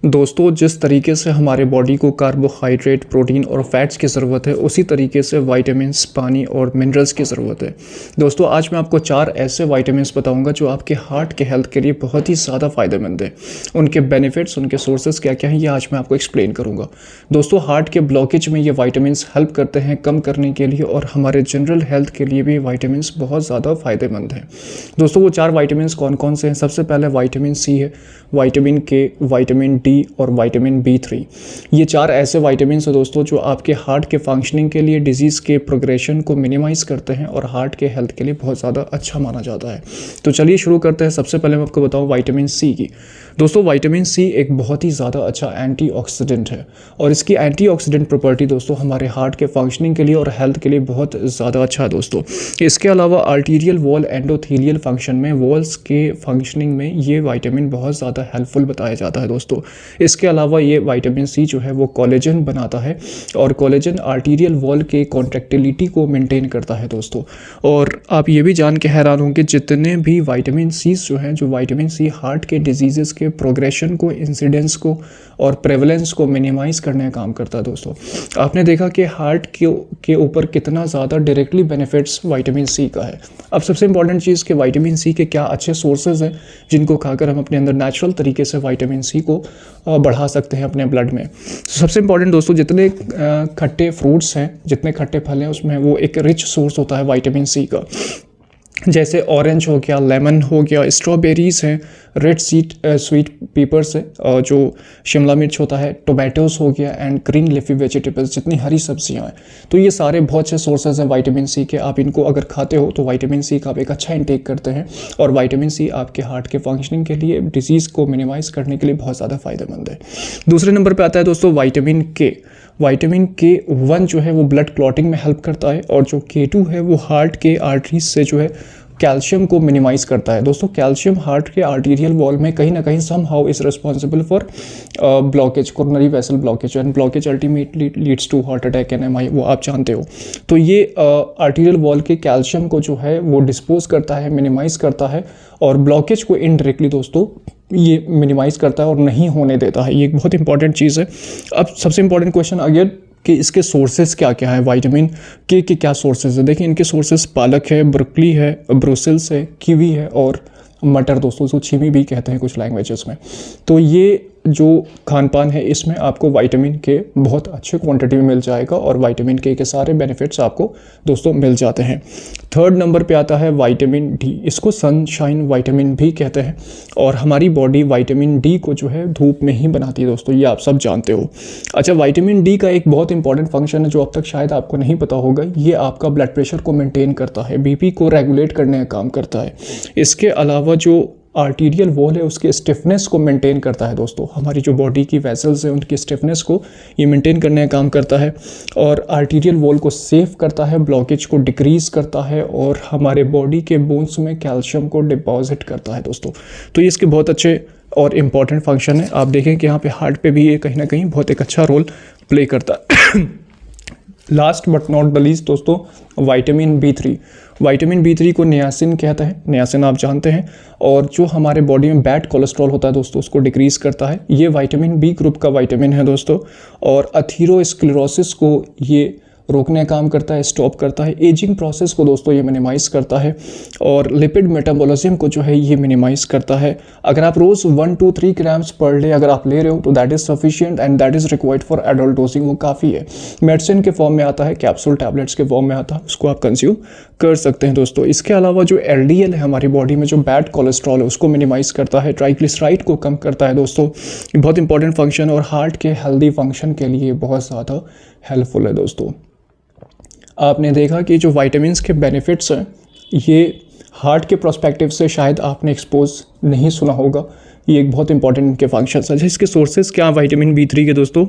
दोस्तों, जिस तरीके से हमारे बॉडी को कार्बोहाइड्रेट, प्रोटीन और फैट्स की ज़रूरत है, उसी तरीके से विटामिन्स, पानी और मिनरल्स की ज़रूरत है। दोस्तों, आज मैं आपको 4 ऐसे विटामिन्स बताऊंगा जो आपके हार्ट के हेल्थ के लिए बहुत ही ज़्यादा फ़ायदेमंद है। उनके बेनिफिट्स, उनके सोर्सेज क्या क्या हैं, ये आज मैं आपको एक्सप्लेन करूँगा। दोस्तों, हार्ट के ब्लॉकेज में ये विटामिन्स हेल्प करते हैं कम करने के लिए, और हमारे जनरल हेल्थ के लिए भी विटामिन्स बहुत ज़्यादा फ़ायदेमंद हैं। दोस्तों, वो 4 विटामिन्स कौन कौन से हैं? सबसे पहले विटामिन सी है, विटामिन के, विटामिन डी और विटामिन B3। ये 4 ऐसे विटामिन्स हैं दोस्तों जो आपके हार्ट के फंक्शनिंग के लिए, डिजीज़ के प्रोग्रेशन को मिनिमाइज़ करते हैं और हार्ट के हेल्थ के लिए बहुत ज़्यादा अच्छा माना जाता है। तो चलिए शुरू करते हैं। सबसे पहले मैं आपको बताऊँ विटामिन सी की। दोस्तों, विटामिन सी एक बहुत ही ज़्यादा अच्छा एंटीऑक्सीडेंट है, और इसकी एंटीऑक्सीडेंट प्रॉपर्टी दोस्तों हमारे हार्ट के फंक्शनिंग के लिए और हेल्थ के लिए बहुत ज़्यादा अच्छा है दोस्तों। इसके अलावा आर्टीरियल वॉल एंडोथेलियल फंक्शन में, वॉल्स के फंक्शनिंग में ये विटामिन बहुत ज़्यादा हेल्पफुल बताया जाता है दोस्तों। इसके अलावा ये विटामिन सी जो है वो कोलेजन बनाता है, और कोलेजन आर्टीरियल वॉल के कॉन्ट्रैक्टिलिटी को मेंटेन करता है दोस्तों। और आप ये भी जान के हैरान होंगे, जितने भी विटामिन सी जो हैं, जो विटामिन सी हार्ट के डिजीज़ के प्रोग्रेशन को, इंसिडेंस को और प्रेवलेंस को मिनिमाइज़ करने का काम करता है दोस्तों। आपने देखा कि हार्ट के ऊपर कितना ज़्यादा डायरेक्टली बेनिफिट्स विटामिन सी का है। अब सबसे इंपॉर्टेंट चीज़ कि विटामिन सी के क्या अच्छे सोर्सेज हैं जिनको खाकर हम अपने अंदर नेचुरल तरीके से विटामिन सी को बढ़ा सकते हैं अपने ब्लड में। सबसे इंपॉर्टेंट दोस्तों, जितने खट्टे फ्रूट्स हैं, जितने खट्टे फल हैं, उसमें वो एक रिच सोर्स होता है विटामिन सी का। जैसे ऑरेंज हो गया, लेमन हो गया, स्ट्रॉबेरीज़ हैं, रेड स्वीट पेपर्स है, जो शिमला मिर्च होता है, टोमेटोज़ हो गया, एंड ग्रीन लीफी वेजिटेबल्स, जितनी हरी सब्जियां हैं। तो ये सारे बहुत अच्छे सोर्सेज हैं विटामिन सी के। आप इनको अगर खाते हो तो विटामिन सी का आप एक अच्छा इंटेक करते हैं, और विटामिन सी आपके हार्ट के फंक्शनिंग के लिए, डिजीज़ को मिनिमाइज़ करने के लिए बहुत ज़्यादा फ़ायदेमंद है। दूसरे नंबर पर आता है दोस्तों विटामिन के। विटामिन K1 जो है वो ब्लड क्लॉटिंग में हेल्प करता है, और जो K2 है वो हार्ट के आर्टरीज से जो है कैल्शियम को मिनिमाइज़ करता है दोस्तों। कैल्शियम हार्ट के आर्टीरियल वॉल में कहीं ना कहीं somehow is responsible for blockage, coronary vessel blockage, and blockage ultimately leads to heart attack and MI, वो आप जानते हो। तो ये आर्टीरियल वॉल के कैल्शियम को जो है वो डिस्पोज करता है, मिनिमाइज़ करता है, और ब्लॉकेज को इनडायरेक्टली दोस्तों ये मिनिमाइज़ करता है और नहीं होने देता है। ये एक बहुत इंपॉर्टेंट चीज़ है। अब सबसे इंपॉर्टेंट क्वेश्चन अगेन कि इसके सोर्सेज क्या क्या है, विटामिन के क्या सोर्सेज है। देखिए, इनके सोर्सेज पालक है, ब्रोकली है, ब्रुसेल्स है, कीवी है, और मटर दोस्तों, उसको छीमी भी कहते हैं कुछ लैंग्वेजेस में। तो ये जो खान पान है, इसमें आपको विटामिन के बहुत अच्छे क्वांटिटी में मिल जाएगा, और विटामिन के सारे बेनिफिट्स आपको दोस्तों मिल जाते हैं। थर्ड नंबर पे आता है विटामिन डी। इसको सनशाइन विटामिन भी कहते हैं, और हमारी बॉडी विटामिन डी को जो है धूप में ही बनाती है दोस्तों, ये आप सब जानते हो। अच्छा, विटामिन डी का एक बहुत इंपॉर्टेंट फंक्शन है जो अब तक शायद आपको नहीं पता होगा। ये आपका ब्लड प्रेशर को मेंटेन करता है, BP को रेगुलेट करने का काम करता है। इसके अलावा जो आर्टीरियल वॉल है उसके स्टिफनेस को मेंटेन करता है दोस्तों। हमारी जो बॉडी की वेसल्स हैं उनकी स्टिफनेस को ये मेंटेन करने का काम करता है, और आर्टीरियल वॉल को सेव करता है, ब्लॉकेज को डिक्रीज़ करता है, और हमारे बॉडी के बोन्स में कैल्शियम को डिपॉजिट करता है दोस्तों। तो ये इसके बहुत अच्छे और इम्पॉर्टेंट फंक्शन है। आप देखें कि यहाँ पे हार्ट पे भी ये कहीं ना कहीं बहुत एक अच्छा रोल प्ले करता है। Last but not the least दोस्तों, विटामिन B3। विटामिन B3 को नियासिन कहते हैं, नियासिन आप जानते हैं, और जो हमारे बॉडी में बैड कोलेस्ट्रॉल होता है दोस्तों उसको डिक्रीज़ करता है। ये विटामिन B ग्रुप का विटामिन है दोस्तों, और अथीरोस्क्लेरोसिस को ये रोकने का काम करता है, स्टॉप करता है। एजिंग प्रोसेस को दोस्तों ये मिनिमाइज़ करता है, और लिपिड मेटाबॉलिज्म को जो है ये मिनिमाइज़ करता है। अगर आप रोज़ 1 to 3 ग्राम्स पर डे अगर आप ले रहे हो तो that is sufficient, and that is required for adult dosing, वो काफ़ी है। मेडिसिन के फॉर्म में आता है, कैप्सूल टैबलेट्स के फॉर्म में आता है, उसको आप कंज्यूम कर सकते हैं दोस्तों। इसके अलावा जो LDL है हमारी बॉडी में, जो बैड कोलेस्ट्रॉल है उसको मिनिमाइज़ करता है, ट्राइग्लिसराइड को कम करता है दोस्तों। ये बहुत इंपॉर्टेंट फंक्शन, और हार्ट के हेल्दी फंक्शन के लिए बहुत ज़्यादा हेल्पफुल है दोस्तों। आपने देखा कि जो विटामिन्स के बेनिफिट्स हैं ये हार्ट के प्रोस्पेक्टिव से शायद आपने एक्सपोज नहीं सुना होगा। ये एक बहुत इंपॉर्टेंट इनके फंक्शंस हैं। इसके सोर्सेज क्या विटामिन B3 के दोस्तों?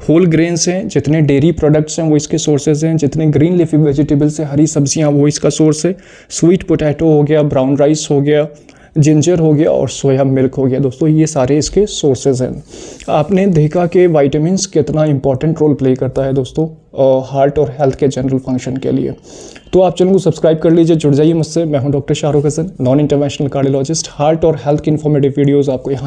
होल ग्रेन्स हैं, जितने डेयरी प्रोडक्ट्स हैं वो इसके सोर्सेज हैं, जितने ग्रीन लीफी वेजिटेबल्स हैं, हरी सब्जियां, वो इसका सोर्स है। स्वीट पोटैटो हो गया, ब्राउन राइस हो गया, जिंजर हो गया, और सोया मिल्क हो गया दोस्तों, ये सारे इसके सोर्सेज हैं। आपने देखा कि विटामिन्स कितना इंपॉर्टेंट रोल प्ले करता है दोस्तों हार्ट और हेल्थ के जनरल फंक्शन के लिए। तो आप चैनल को सब्सक्राइब कर लीजिए, जुड़ जाइए मुझसे। मैं हूं doctor Shahrukh Hasan, non interventional cardiologist. Heart और हेल्थ की इन्फॉर्मेटिव वीडियोज़ आपको यहाँ